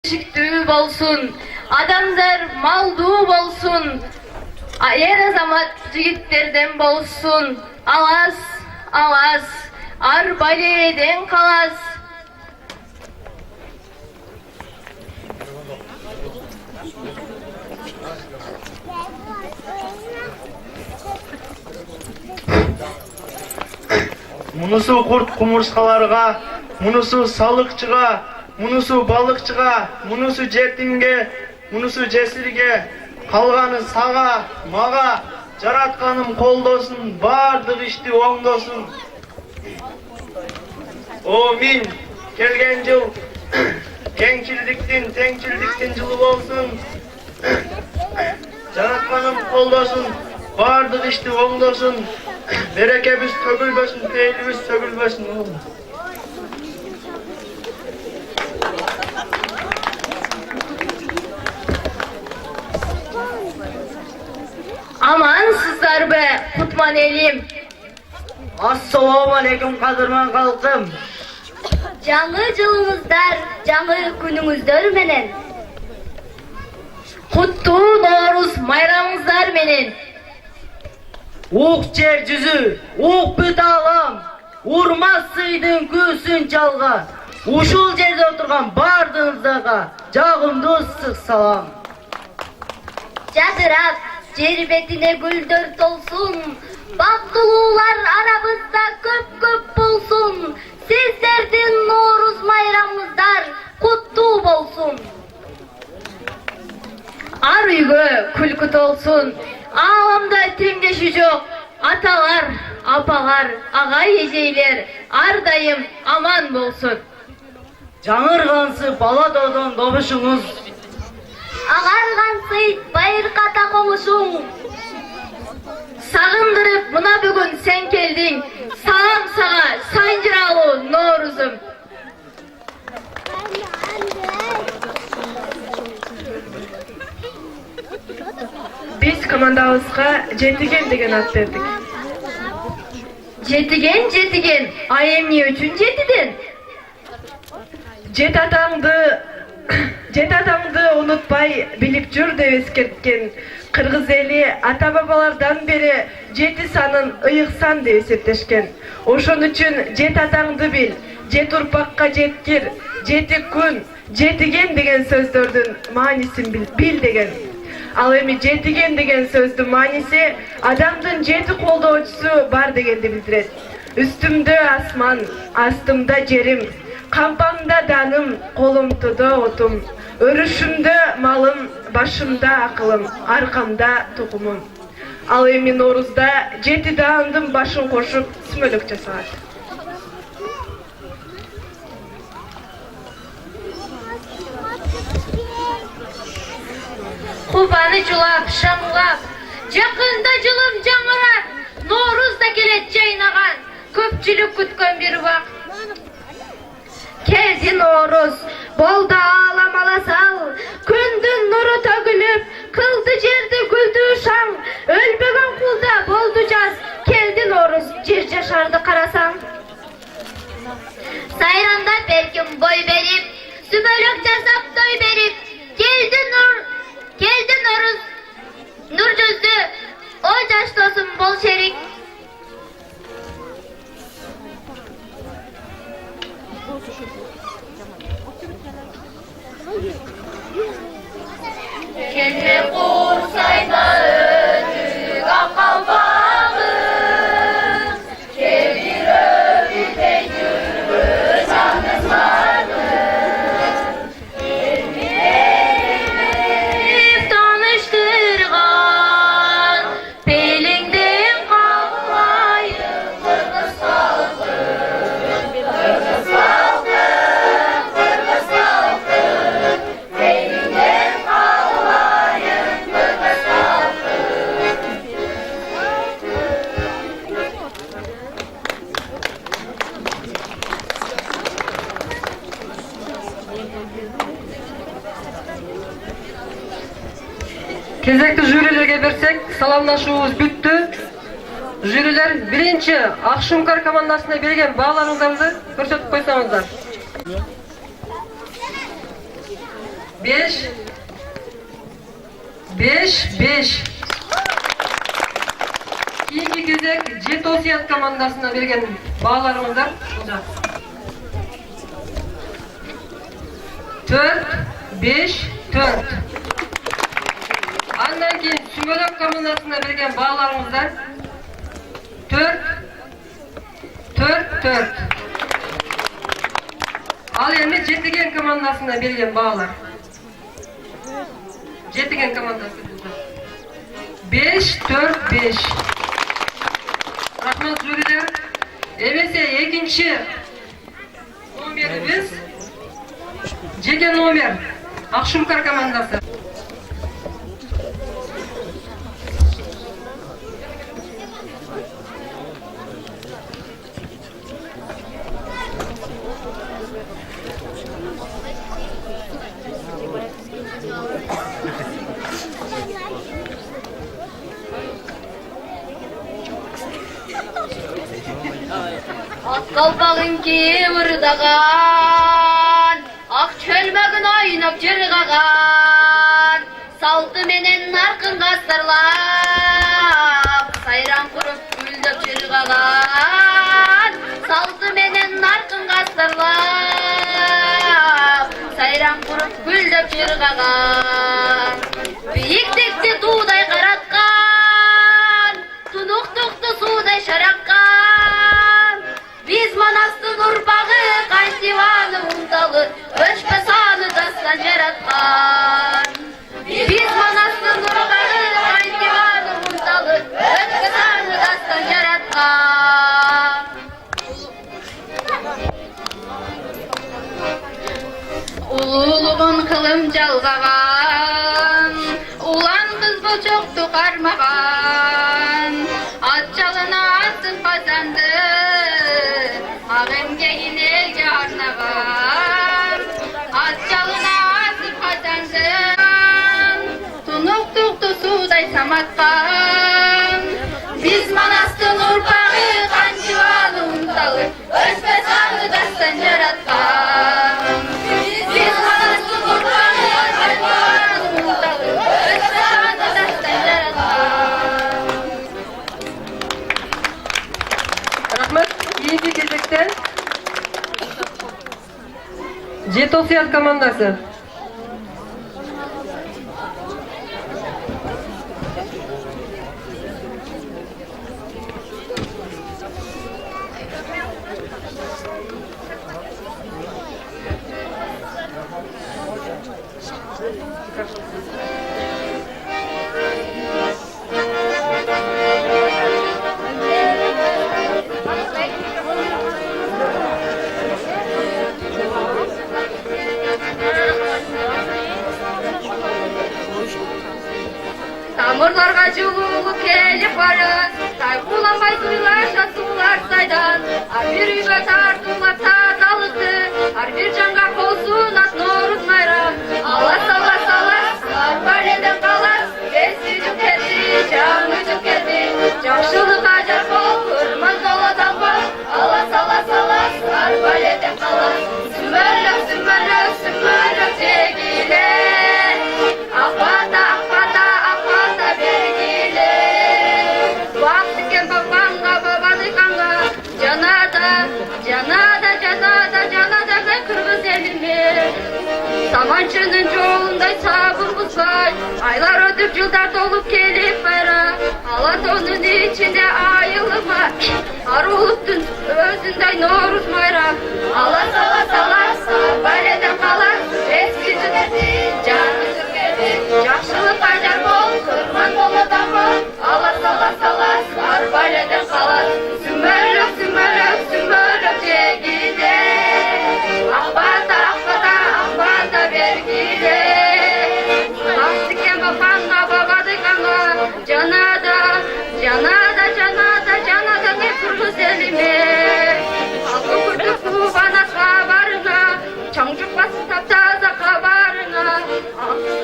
Şiktүү bolsun, adamlar maldуу bolsun, er azamat jigitlerden bolsun, alas, alas, ar baleden kalas. Munusu kurt kumurskalarga, munusu salıkçıga, munusu balıkçıga, munusu jetimge, munusu жесирге, kalganı sağa, maga, жаратканым колдосун, бардык ишти оңдосун. O min, kelgen жыл, kengчиликтин, теңчиликтин жылы болсун. Жаратканым колдосун, бардык ишти оңдосун. Berekemiz tökülmesin, peynimiz sökülmesin oğlum. Aman sizler be, kutman elim. Assalamu aleyküm kadırman kalkım. Жаңы жылыңыздар, жаңы күнүңүздөр менен. Куттуу Ноорuz майрамыңыздар менен. Ук жер жүзü, ук бүт алам, урмас сыйдын күүсүн чалга. Ушул жерде отурган бардыгыңыздарга жагымдуу ысык салам. Жадырап, жер бетине гүлдөр толсун, бактылуулар арабызда көп-көп болсун. Сиздердин Ноорuz майрамыңыздар куттуу болсун. Ар үйгө күлкү толсун, ааламда теңдеши жок. Аталар, апалар, агай эжейлер ар дайым аман болсун. Жаңыргансы бала доодон добушуңуз. Агаргансы байырката комушуң. Сагындырып мына бүгүн сен келдиң. Салам сага сайынжыралуу Ноорuzum. Biz komandamızga Jetigen деген ат бердик. Жетиген, а эмне үчүн жетиден? Жет атаңды унутпай билип жүр деп эскерткен кыргыз эли ата бабалардан бери жети санын ыйык-сан деп эсептешкен. Ошон үчүн жет атаңды бил, жет урпакка жеткир, жети күн, жетиген деген сөздөрдүн маанисин бил деген. Ал эми жетиген деген сөздүн мааниси адамдын жети колдоочусу бар дегенди билдирет. Үстүмдө асман, астымда жерим, кампамда даным, колумтуда отум, өрүшүмдө малым, башымда акылым, аркамда тукумум. Ал эми Ноорузда жети даандын башын кошуп сүмөлөк жасалат. Кубаны жулап, шаңлап, жакында жылым жаңырап, Ноорuz да келет жайнаган, көпчүлүк күткөн бир убак. Келди Ноорuz, болду aalам аласал, күндүн нуру төгүлүп, кылды жерди гүлдүү шаң, өлбөгөн кулда болду жаз, келди Ноорuz, жер жашарды карасаң. Сайрандап берким бой берип, сүмөлөк жасап той берип, келди Ноорuz, нур жүздү, о жаштосун бол шерик. Келе курсайна өтүк ак калпагым, келир өтүп жүргөн жаным бардым. Элмип таныштырган, белиңден калмайын кыргыз халкым, кыргыз халкым, кыргыз халкым, белиңден калмайын кыргыз халкым. Кезекти жюрилерге берсек, саламдашуубуз бүттү. Жюрилер биринчи Акшумкар командасына берген бааларыңыздарды көрсөтүп койсоңуздар. 5 5. Keyingi кезек Jet Osiyat komandasına berген bağlarımızdan olacak. 4 5 4. Andan keyin Sümölök komandasına bergen bağlarımızdan 4 4. Al endi Jetigen komandasına bergen bağlar. Jetigen komandası burada. 5 4 5. Rahmat jüriler. Emese ikinci numarimiz Jegen номер Akşumkar komandası. Ат қалпағын кебірдаған, ақ чөлмәгін ойнап жырғаған, салты менен нарқын қастарлап, сайран құрып гүлдеп жырғаған, салты менен нарқын қастарлап, сайран құрып гүлдеп жырғаған, биіктікті тудай қаратқан, тұнықтықты судай шараққан. Biz Manastır urbağı, Kantivanı untalı, Ölçme sanı dastan yaratkan. Biz Manastır urbağı, Kantivanı untalı, Ölçme sanı dastan yaratkan. Ululuğun kılım çalgağan, Ulan kız bu çoktu karmağan, At çalına asın kazandı, Ağın geyin elge arnağan, At çalına asıp kazandım, Tunuk tuktu suday samatkan. Biz Manastır urbağı, Kançıvalı untalı, Ölçme sanı dastan yaratkan. Biz Manastır urbağı, Kançıvalı untalı, Ölçme sanı dastan yaratkan. Rahmat. Keyingi кезекте Jet Osiyat komandası. Тамырларға жылулы келіп барып, тай қуланбай суйлаша сулар сайдан, Арбир үйге тартулар тазалықты, Арбир жанға қосун ат Норuz майрам. Алас, алас, алас, арбаледен қалас, Эсі жүк келді, жаңы жүк келді, Жақшылық ажар бол, көрман золадан бол, Алас, алас, алас, арбаледен қалас, Сүмөлөк, сүмөлөк, сүмөлөк жегіле, Ақпата, ақпата, ақпата бергіле. Уақыткен бабанға, бабадықанға, Жанада, жанада, жанада, жанада, мен кыргыз еліме. Саманшының жолындай сабыр бұзбай, Айлар өтіп жылдар толып келіп байра. Алатонun içinde ayılıma, Aruluktun özünden Noruz майра. Alas, alas, alas, arbaleden kalas, Eski cüneti, canı cürgeti, Жақшылық ажар бол, kırman doladan bol. Alas, alas, alas, arbaleden kalas, Сүмөлөк, сүмөлөк, сүмөлөк жегide, Ақпата, ақпата, ақпата бергide. Бақсыкен бапанға, бабадықанға, Жанада, жанада, жанада, жанада, не кыргыз еліме. Алғы күрді кубана хабарына, Чаңжық басы таптаза хабарына,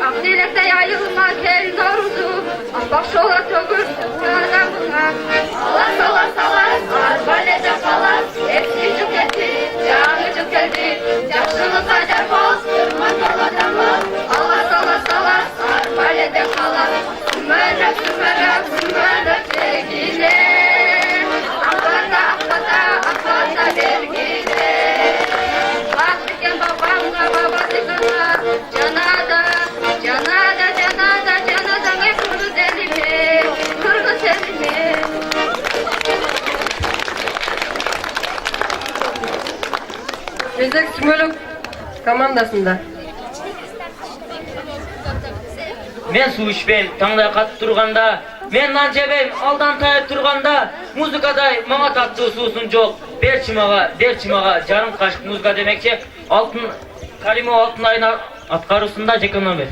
Ақ директе айылыма кел Норузу, Апақ шола төгірсі адамына. Алас, алас, алас, арбаледен қалас, Эпси жүк келді, жаңы жүк келді, Жақшылық ажар бол, кырман дол адам бол. командасында. Мен суу ичпейм, таңдай катып турганда, мен нан жебейм, алдан тайып турганда, музыкадай мага таттуу суусун жок. Берчи мага жарым кашык музыка демекчи, Алтын Каримова Алтын айына аткаруусунда жеке номер.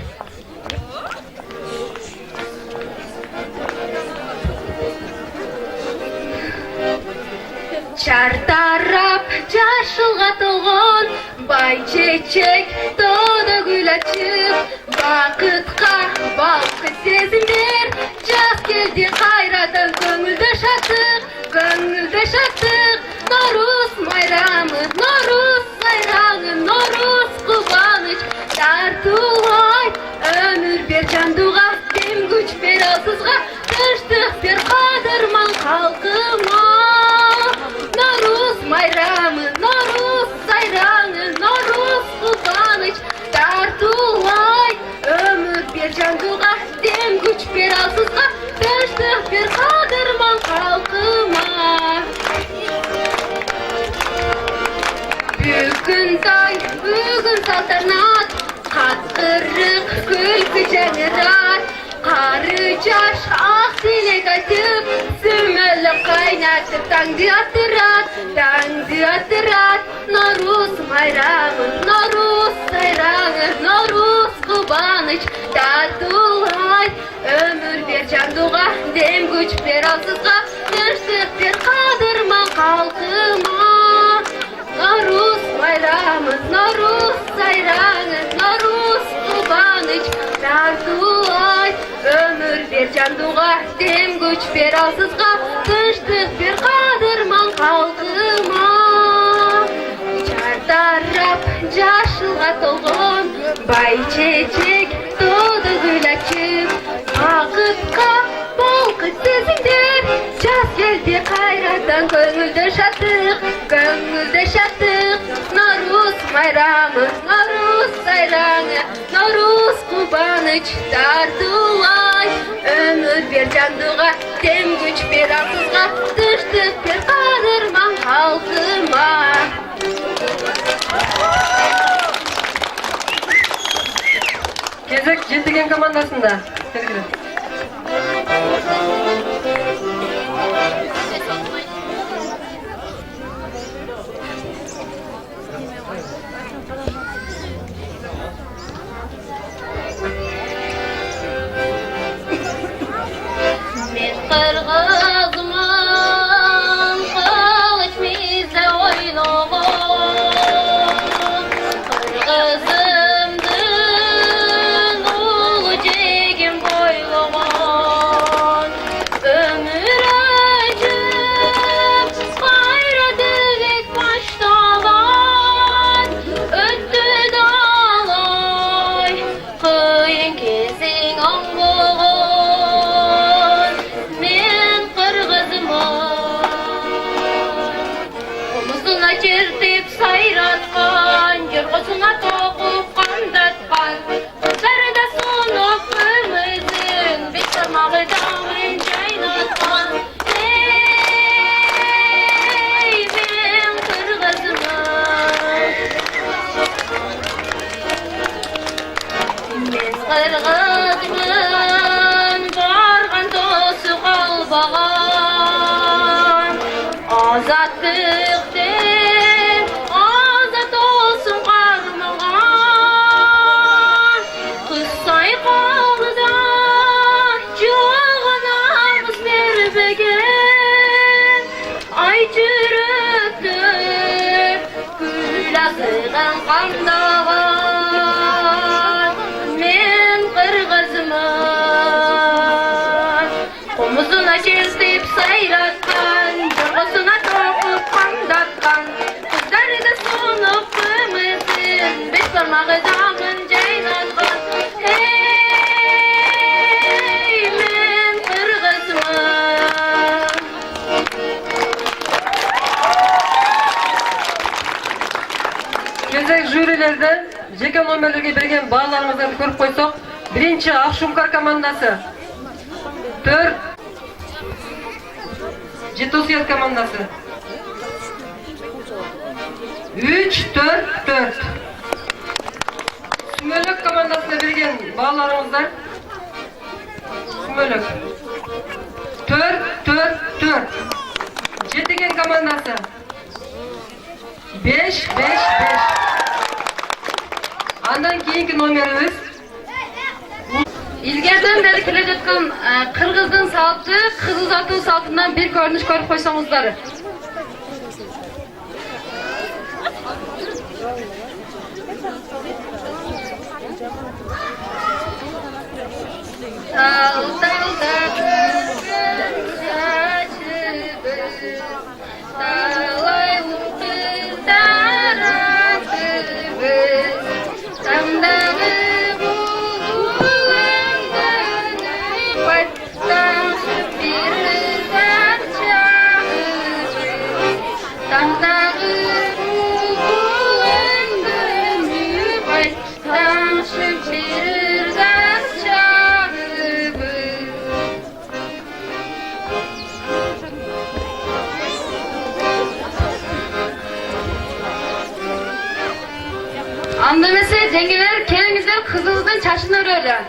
Çartarap yaşılga толгон бай чечек тоодо гүл ачып бакытка бакыт сезимдер жаз келди кайрадан көңүлдө шаттык Норуз майрамы Норуз сайраңы Норуз кубаныч тартуулай өмүр бер жандууга дем күч бер алсызга тынчтык бер кадырман калкыма Noruz bayramı, Noruz sayrağını, Noruz kutlanış, tartulay, ömür bir canduğa, dem güç bir alsızga, dönüştük bir kadırman kalkıma. Bugün day, bugün saltanat, katkırık, gülkü canırat, Karı çaş, ah dilek açıp, sümölü kaynatıp, tangdı atırat, Noruz bayramı, Noruz sayranı, Noruz kubanış, tatulay, ömür bir canduğa, dem güç bir alsızga, dönüştük bir kadırman kalkıma. Noruz bayramı, Noruz sayranı, Noruz kubanış, tatulay, ömür bir canduğa, dem güç bir alsızga, tınçtık bir kadırman kalkıma. Çartarap yaşılga толгон бай чечек тоодо гүл ачып бакытка балкыт сезимдер жаз келди кайрадан көңүлдө шаттык Noruz майрамы Noruz сайраңы Noruz кубаныч тартуулай өмүр бер жандууга дем күч бер алсызга тынчтык бер кадырман калкыма. Кезек Жетиген командасында. Мен кыргызмын, кылыч мизде ойлогон, кыргызымдын улуу жегим бойлогон, өмүр өчүп кайра тилек баштаган, өттү далай, кыйын кезиң оңбогон. Çertip sayratkan, yırgısına tokup kandatkan, kızlarda sonup ümizin, bir tırmağı dağın caynatkan. Hey ben kırgızımın, ben kırgızımın, bargan dostu kalbagan, azatlıkta. Men kırgızımın, omuzuna çizip sayratkan, yırgısına tokup kandatkan, kızlarda sonup ümizin, beş parmağı dağın caynatkan. Hey men kırgızımın. Кезек жюрилерден жеке номерлерге берген бааларыңыздарды көрүп койсок, биринчи Акшумкар командасы 4, Жетосуят командасы 3-4-4. берген балаларыңыздар сүмөлөк. 4-4-4. Жетеген командасы. 5-5-5. Андан кийинки номерimiz İlgerden beri kele жатқан Kırgızdın saltı, kız uzatуу saltından bir görünüş görüp koysanızlar. Anlaması cengiler kendinizden kızınızın çarşını örüyorlar.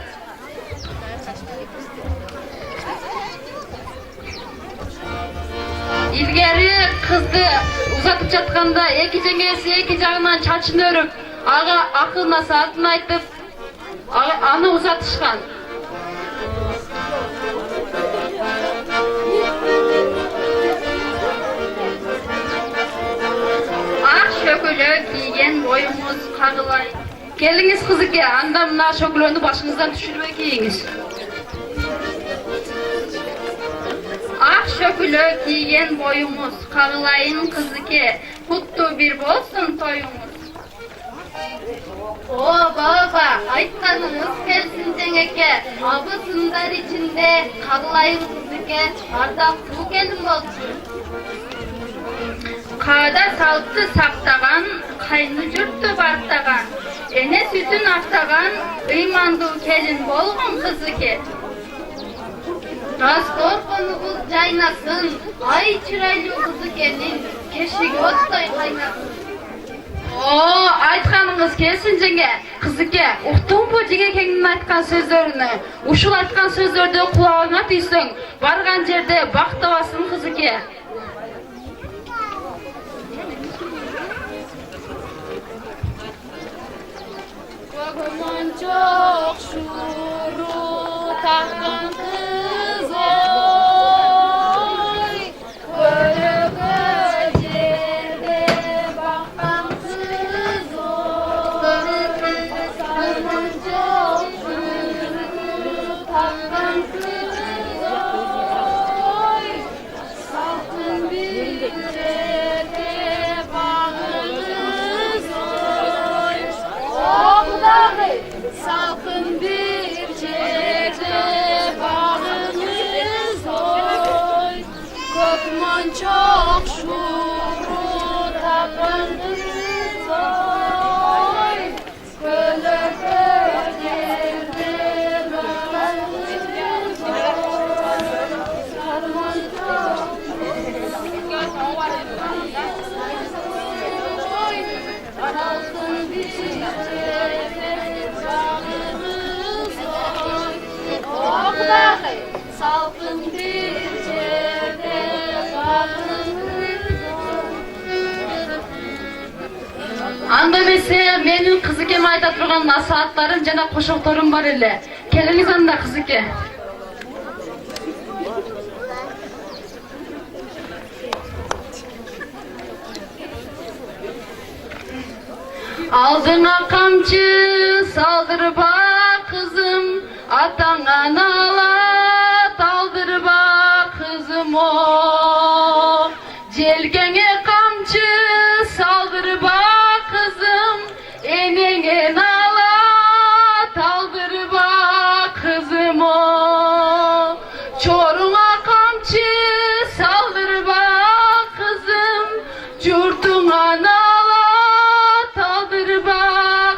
İlgeri kızdı uzatıp çatkanda iki cengesi iki жағынан çarşını örüp ağa akılına saatini aytıp anı uzatışkan. Şökülü giygen boyumuz kağılay. Geliniz kızıke, anda mına şökülünü başınızdan düşürme giyiniz. Ah şökülü giygen boyumuz kağılayın kızıke, kutlu bir bolsun toyumuz. O baba, aytkanınız gelsin cengeke, abısınlar içinde kağılayın kızıke, ardaklı gelin bolsun. Қада салтты сақтаған, қайны жұртты бартаған, ене сүтін ақтаған, ыйманды келін болғын қызы ке. Жас торқынығыз жайнасын, ай чырайлы қызы келін, кешігі оттай қайнасын. Oo, айтқаныңыз келсін жеңге, қызыке, ұқтың bu жеңекеңнің айтқан сөздеріні, ушыл айтқан сөздерді құлағыңа түйсің, барған жерде бақ табасың қызыке. Kocaman çok şuru takkan kız oy, böyle göçerde bakkan kız oy. Kocaman çok şuru takkan kız oy, sakın bir yerde bakkan kız oy. Salkın bir çete bağınız oy, Kokman çok şuru tapınız oy, Köle köylerde bağınız oy, Kokman çok salkın bir çete salkın bir çete Анда эмесе менин кызыкеме айта турган насааттарым жана кошокторум бар эле. Келиңиз анда кызыке. Aldığına kamçı saldırba kızım, atana nalat aldırba kızım o. Celgene kamçı saldırba kızım, enene nalat aldırba kızım o. Çoruna kamçı saldırba kızım, curtuna nalat aldırba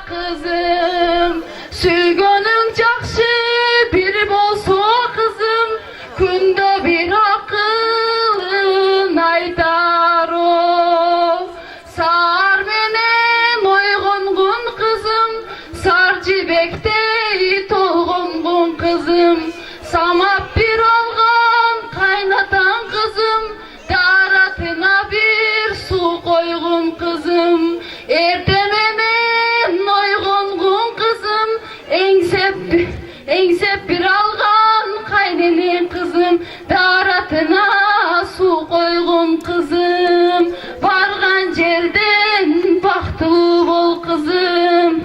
kızım. Süygönün jakşı biri bolsun. Samap bir algan kaynatan kızım, daratına bir su koygun kızım. Erdememen oygungun kızım, engsep bir algan kaynenin kızım, daratına su koygun kızım. Bargan yerden baktılı bol kızım.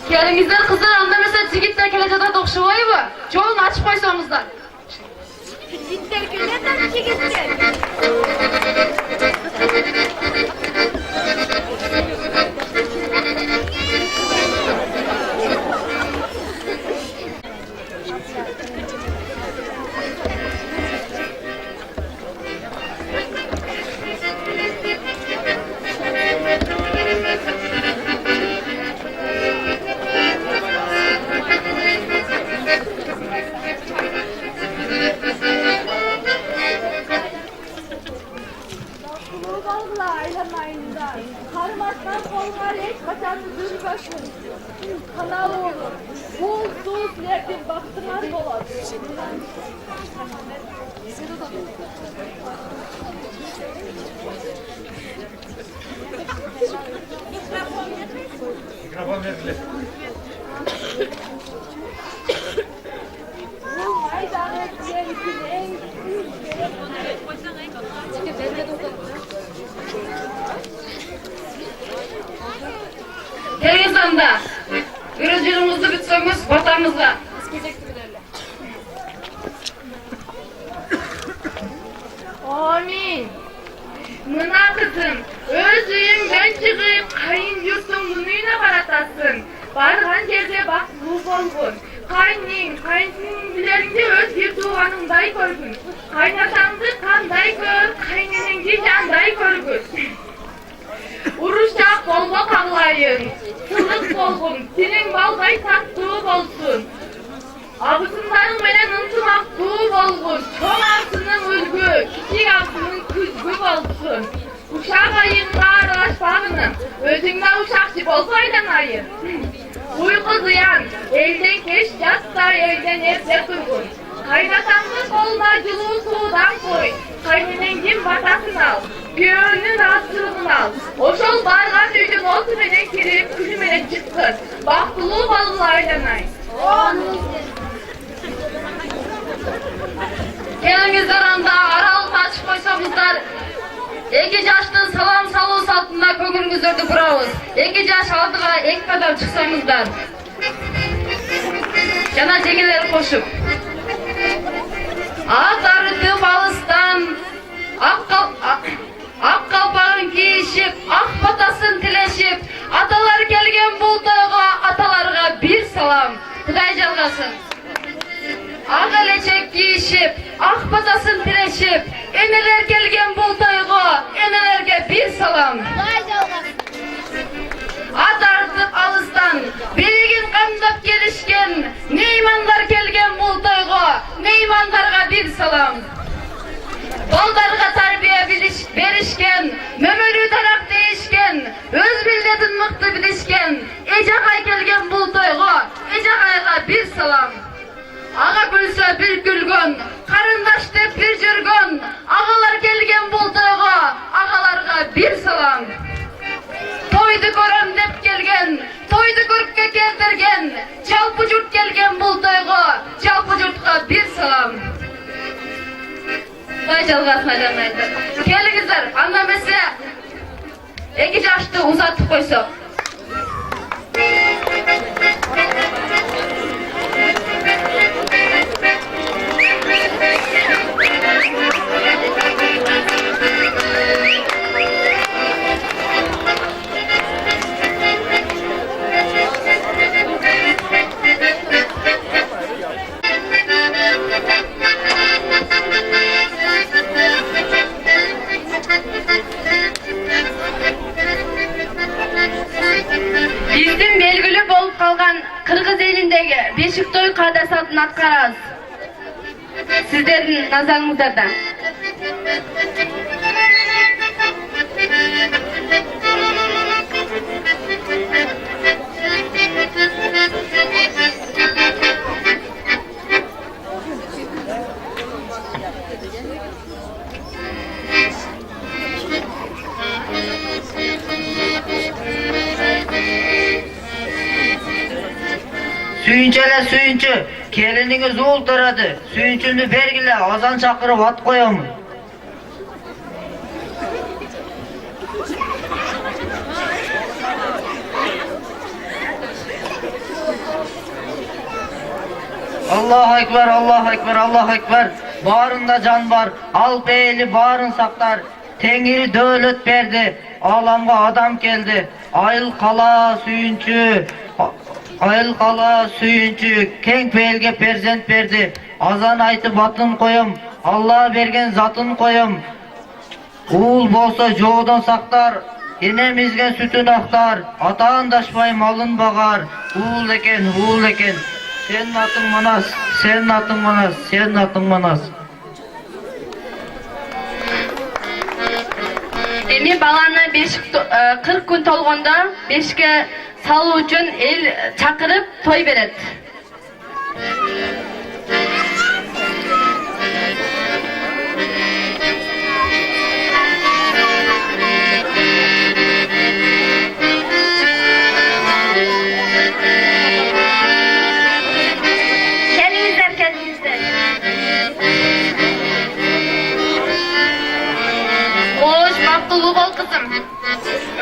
Gelingizler kızlar, anda mesela jigitler kelecede dokşubayı mı? Jolunu açıp koysanızlar. Karmaktan kollar hiç kaçanı durmasın. Kanal olur. Bul sus lerdim baktırmaz olur. Mikrofon verilir. Bu maydanı diyelim en Televizyonda ürüncülüğümüzü bitseniz vatanımızda. Amin. Mına kızım, özüyüm ben çıkıp kayın yurtun mününe baratasın. Bargan yerde bak bu bolgun. Kayının bilerinde öz bir tuğanınday görgün. Kaynatandı kanday gör, kaynenengi canday görgün. Uruşak bolma kağlayın, sılık bolgun, senin balday tattığı bolsun. Abısından menen ıntımak tuğ bolgun, çoğ ağzının ülgü, kiçik ağzının küzgü bolsun. Uşak ayınla aralaş bağının, özünle uşakçı bol faydanayın. Uyku ziyan, elden keş yatsa elden evde durgun. Kaynatanlık olmacılığı sudan koy, kaynenengin batasın al, göğünün asılını al. Oşol bargan düğün olsun eden kirip külümene çıksın, baktılığı balığı aylanay. Gelingizler anda aralıkta açıp koysamızlar. Eki yaştın salam saluu saltında kökünüzürdü buravuz. Eki yaş aldığa ek kadar çıksamızlar. Jana jegeleri koşup. Ak arıtıp alıstan, ak kalpağın giyişip, ak batasın tileşip, atalar gelgen bul toyga, atalarga bir salam. Kuday jalgasın. Ak eleçek giyişip, ak batasın tileşip, eneler gelgen bul toyga, enelerge bir salam. At artıp alıstan, birigin kamdap gelişken, neymanlar gelgen bul toyga, neymanlarga bir salam. Baldarga tarbiye berişken, mömölü tarak değişken, öz milletin mıktı bilişken, ecakay gelgen bul toyga, ecakayga bir salam. Ağa gülse bir gülgün, karındaş dep bir jürgün, ağalar gelgen bul toyga, ağalarga bir salam. Toydu görem dep gelgen, toydu görüpke keldirgen, çalpı jurt gelgen bul toyga, çalpı jurtga bir salam. Day jalgasına janaydı. Kelingizler, anda mesele eki yaşты uzatıp koysak. Биздин белгилүү болуп калган кыргыз элиндеги бешик той каадасатын аткарабыз. Sizlerin nazarınızda da. Suyunçele suyunçu, kelininiz uğulturadı. Suyunçunu bergile, azan çakırıp at koyamın. Allahu Ekber, Allahu Ekber, Allahu Ekber. Bağrında can var, al beyli bağrın saklar. Tengiri dövlet verdi, alamga adam geldi. Ayıl kala suyunçu, ayıl kala suyunçu. Keng beylge perzent verdi. Azan aytı batın koyum, Allah bergen zatın koyum. Uğul bolsa joğdan saktar, enemizgen sütün aktar. Atağın daşmay malın bağar, uğul eken, uğul eken. Senin atın Manas, senin atın Manas, senin atın Manas. Эми баланы 40 күн толгондо бешке салуу үчүн эл чакырып той берет. Келиңиздер, келиңиздер. Кош, бактылуу бол кызым.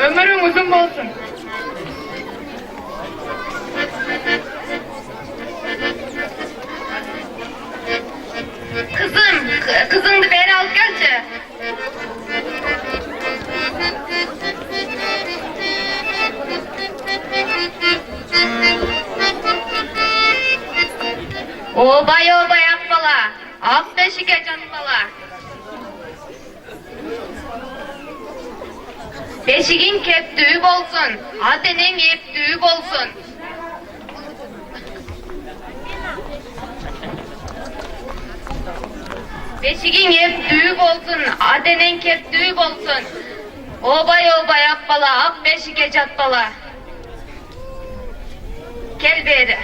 Өмүрүң uzun болсун. Kızım, kızını beri alıp gelce. Obay obay ak bala, ak beşike can bala. Beşigin keptüğü bolsun, atenin yeptüğü bolsun. Beşigin yeptüğü bolsun, atenin keptüğü bolsun. Obay obay ak bala, ak beşike cat bala. Gel beri.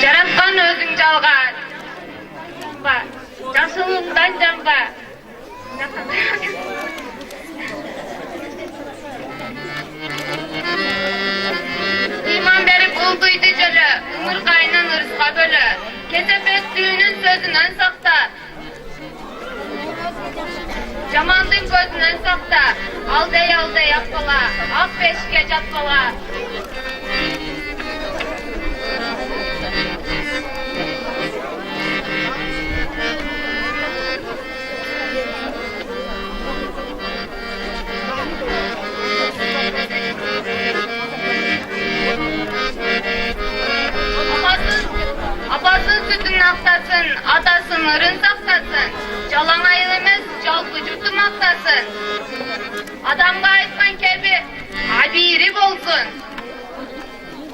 Жараткан өзүң жалган. Жашылыңдан жанга. İman berip ulduydu jölö, ımır kaynan ırska bölö. Kesepet düğünün sözünden sakta. Jamandın gözünden sakta. Alday alday yapbala, ak beşike jatbala. Apasın sütün aktasın, atasın ırın saktasın. Jalan ayılımız, jalgı jurtum aktasın. Adamga aytkan kebi, abiri bolsun.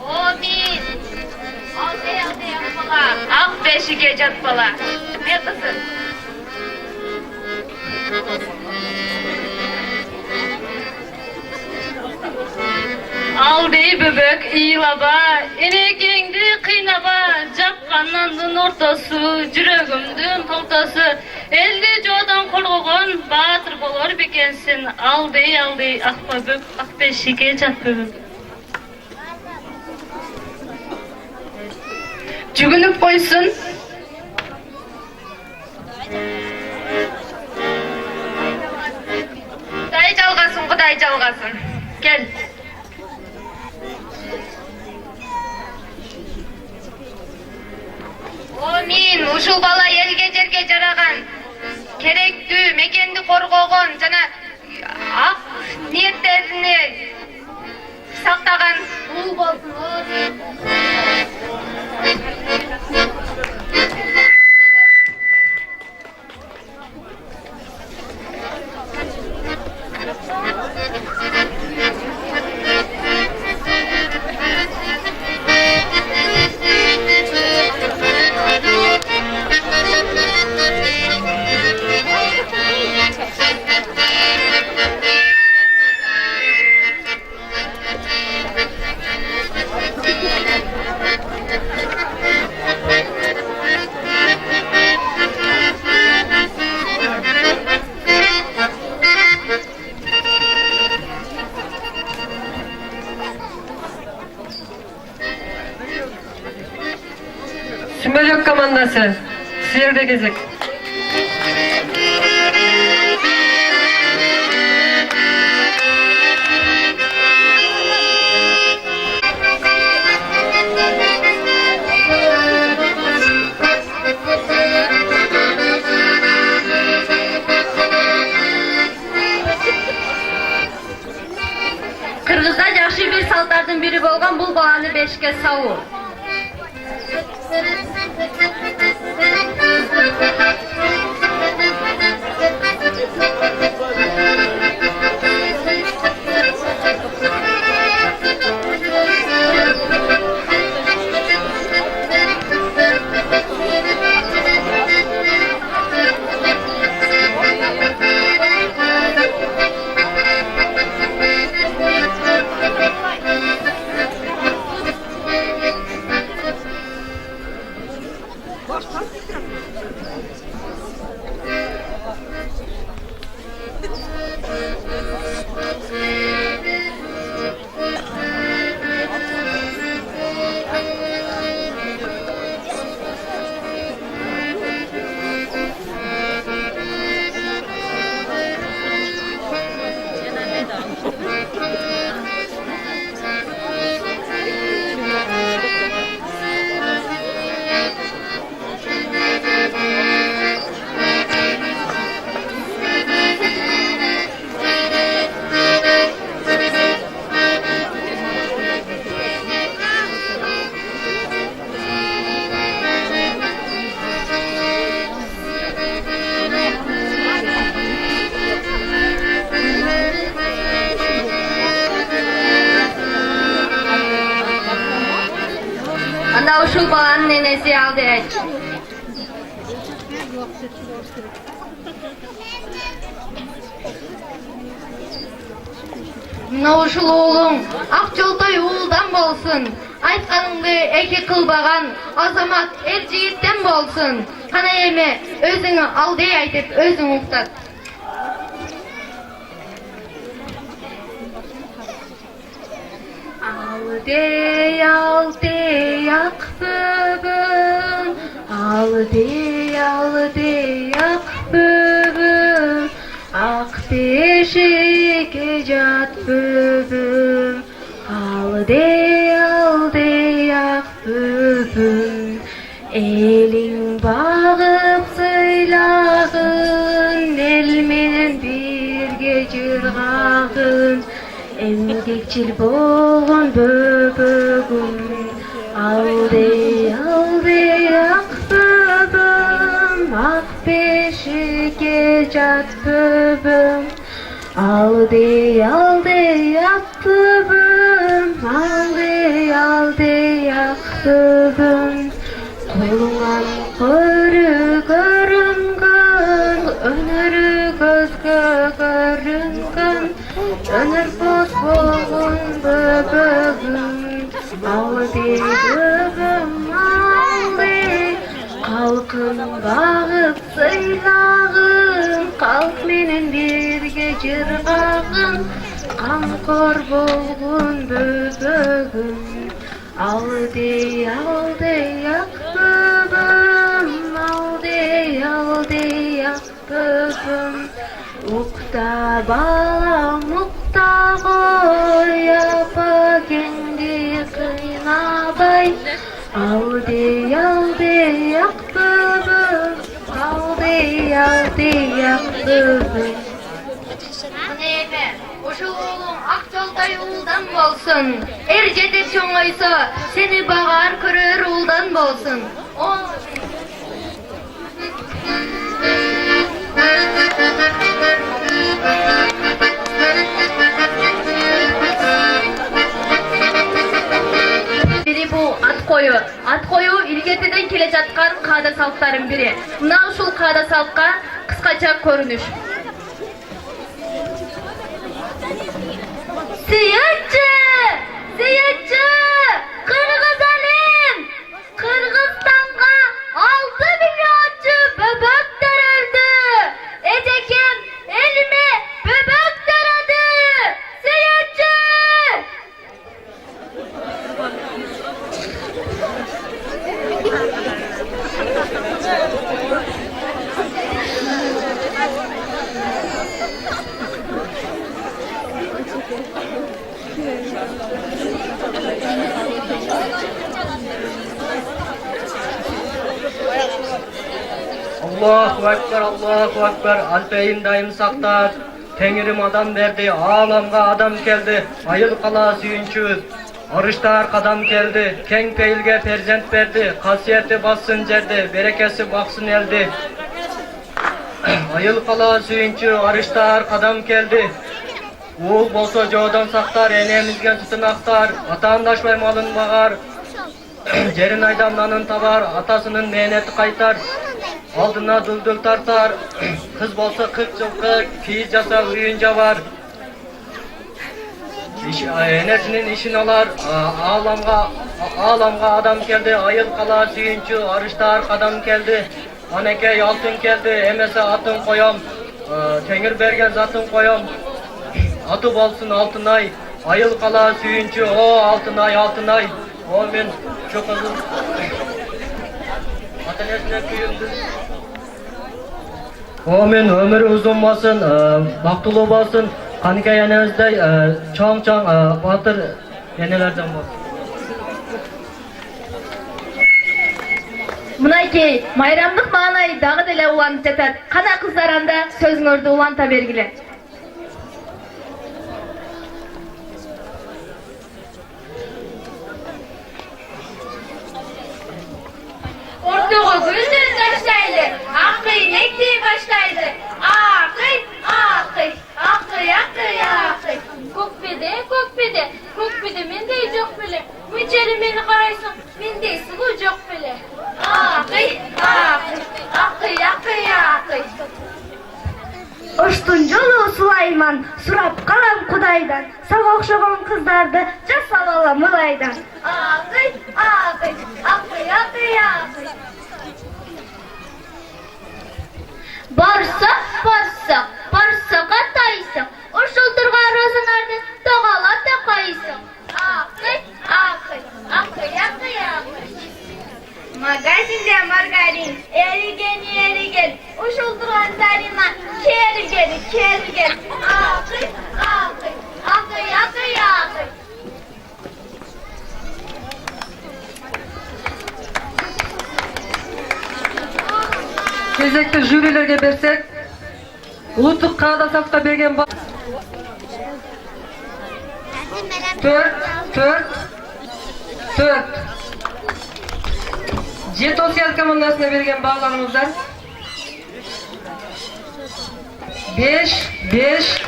Amin. Alday alday yapbala, ak beşike jatbala. Ne kızım? Alday bebek iyilaba, enegengdi kıynaba. Jakkanandın ortası, jüregimdin toltası. Eldi jodan korgogon, batır bolor bekensin. Alday alday ak bebek, ak beşike jat bebek. жүгініп қойсын. Құдай жалғасын. Кел. Мен ушул бала елге жерге жараган, керектүү мекенди коргогон жана ак ниеттерини сактаган ул болсун. Сүмелек командасы. Сиерде кезек. Кыргызда жакшы бир салттардын бири болгон бул баланы бешке салуу. Anda uşul balanın nenesi aldı et. Mına uşul oğlum, ak joltoy uğuldan bolsun. Aytkanыңды эки кылбаган азамат эр жигиттен болсун. Кана эми өзүңө алдый айтып өзүң уктат. Aldey aldey ak böbüm, aldey aldey ak böbüm, ak beşike jat böbüm, aldey aldey ak böbüm, elin bağıp sıylagın, el menen birge jırgagın. Emgekçil boğun böbögüm, aldey aldey ak böbüm, ak beşike jat böbüm, aldey aldey ak böbüm, aldey aldey ak böbüm, kolungan körü görüngün, önürü gözgö görüngün. Önür boz boğun böbögüm, aldey böbüm aldey. Kalkın bağıp sıylagın, kalk menen birge jırgagın. Kankor bolgun böbögüm, aldey aldey ak bala mukta koyapa kendi kıynabay. Aldı yaktı, aldı yaktı. Neyme, oşul oğlum Akçolda yoldan bolsun. Ercede çoğaysa seni bağar körür uldan bolsun. Biri bu at koyu. At koyu ilgeteden kele жатқан қада салттарың biri. Мына ушул қада салтқа кыскача көрүнүш. Sıyıkçı! Sıyıkçı! Kırgız elim! Kırgızstan'a 6 milyoncu böbekler öldü! Etekim elimi böbekler öldü! Sıyıkçı! Allahu Ekber, Alpeyim dayım saktar. Tengrim adam verdi, alamga adam geldi. Ayıl kala suyunçu, arıştar kadam geldi. Keng peylge perzent verdi, kasiyeti bassın cerde, berekesi baksın elde. Ayıl kala suyunçu, arıştar kadam geldi. Uğul bolsa joğdan saktar, enemizgen sütün aktar. Atandaşmay malın bağar, jerin aydamlanın tabar, atasının mehneti kaytar. Aldına düldül tartar, kız bolsa 40 yılkı, kiyiz jasa uyunca var. Enesinin işin alar, ağlamga adam geldi, ayıl kala suyunçu, arıştar kadam geldi. Aneke altın geldi, emese atın koyam, tengir bergen zatın koyam. Atı bolsun altınay, ayıl kala suyunçu, o altınay, altınay. O men çok azı. Atanesine kuyumdu. O men ömürü uzun bolsun, baktulu bolsun. Kanike yenemizde çoğun batır yenelerden bolsun. Мынакей, майрамдык маанай дагы деле уланып жатат. Кана кыздар анда сөзүңөрдү уланта бергиле. Ortaga gündüz taşlaydı, akıy nektiği başlaydı. Akıy, akıy, akıy, akıy, akıy. Kökbede, mendey jok bile. Müçeri meni karaysın, mendey sulu jok bile. Akıy, akıy, akıy, akıy, akıy. Uçtun jolu Sulayman, surap kalam Kudaydan. Sana okşoğun kızlardı, jasap alam Mulaydan. Akıy, akıy, akıy, akıy, akıy. Barsak, ataysak. Uşul turgan rozunardı, doğalap da koysak. Akıy, akıy, akıy, akıy, akıy. Magazinde margarin, erigen. Uşul turgan zarina, kergen. Akıy, akıy, akıy, akıy, akıy. Кезекті жюрилерге берсек, улуттук каада салтка берген 4 Jet Osiyal komandasına berген bağlarımızdan 5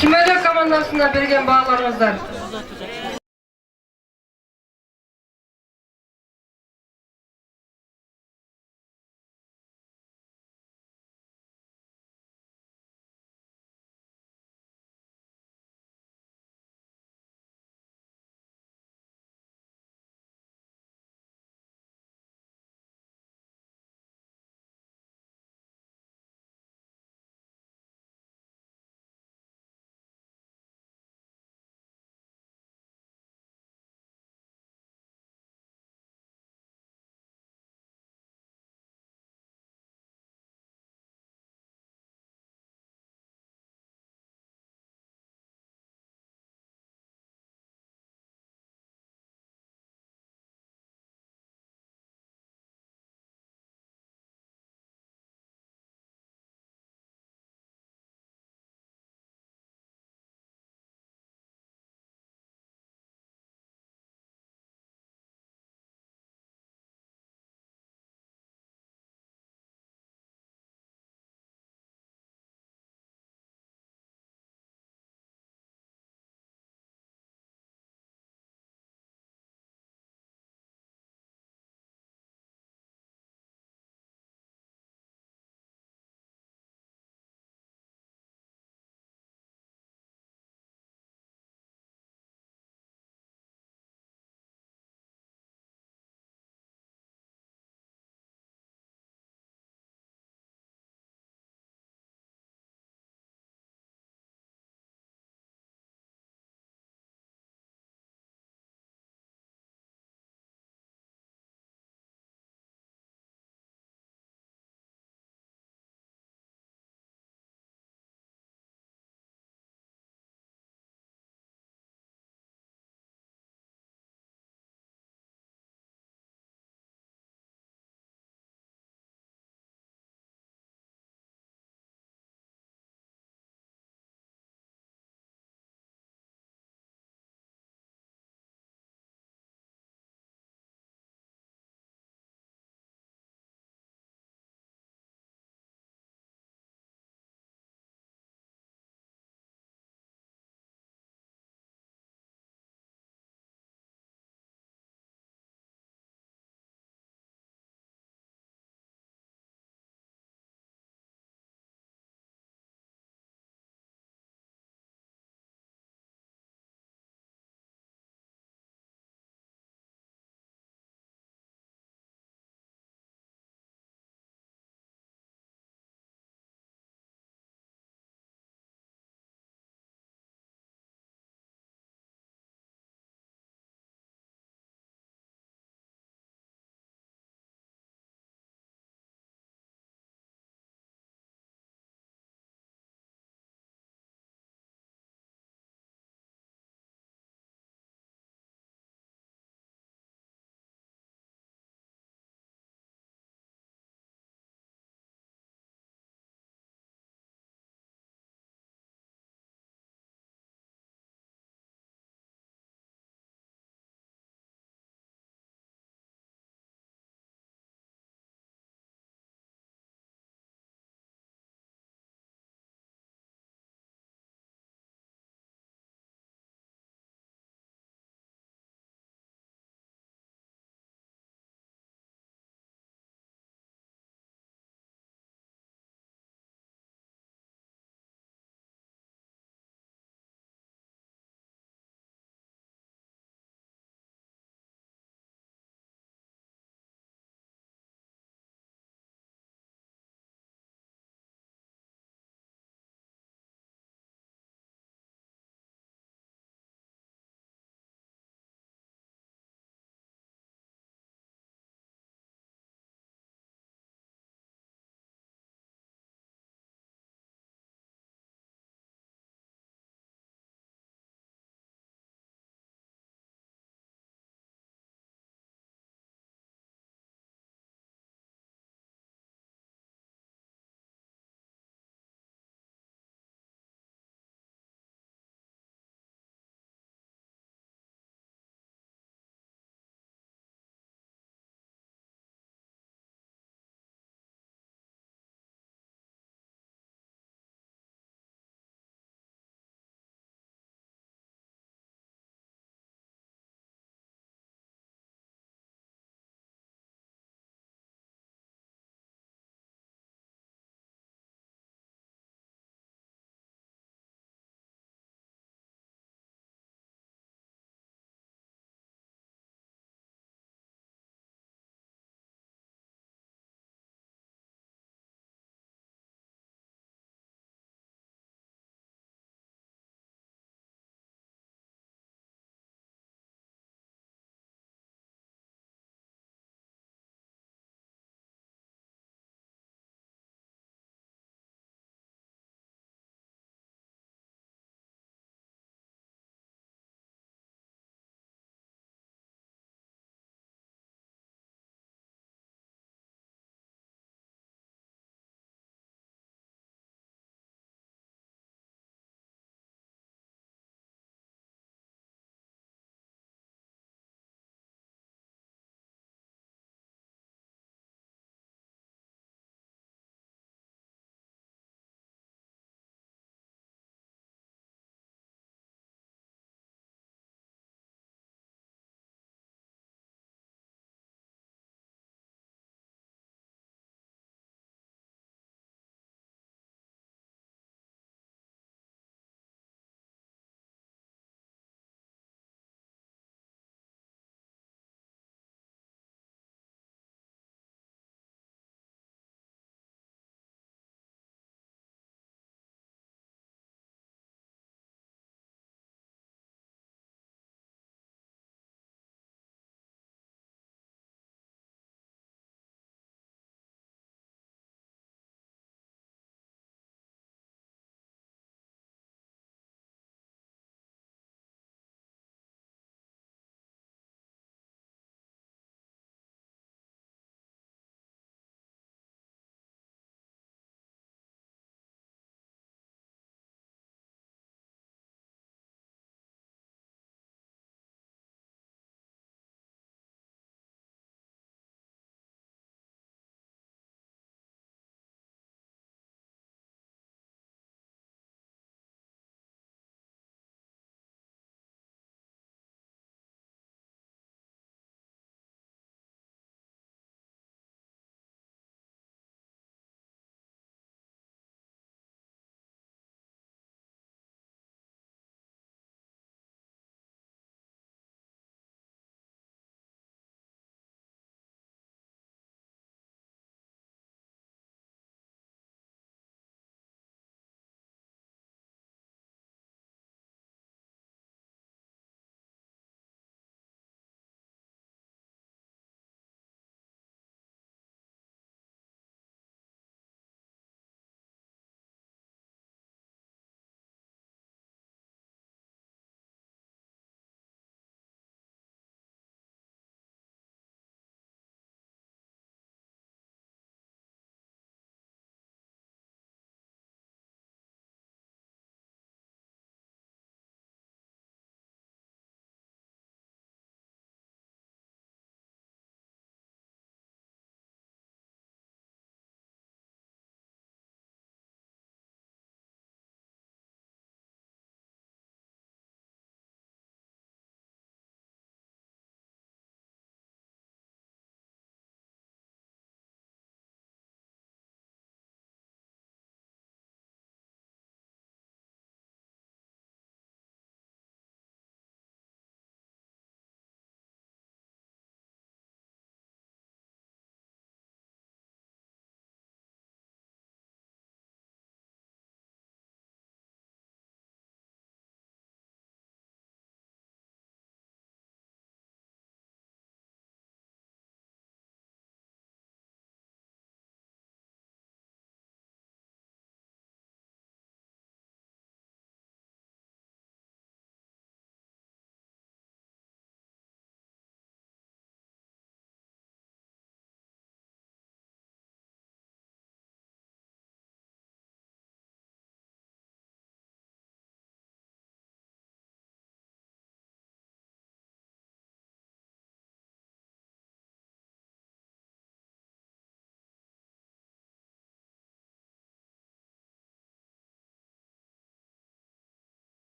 Sümele komandasına berген bağlarımızdan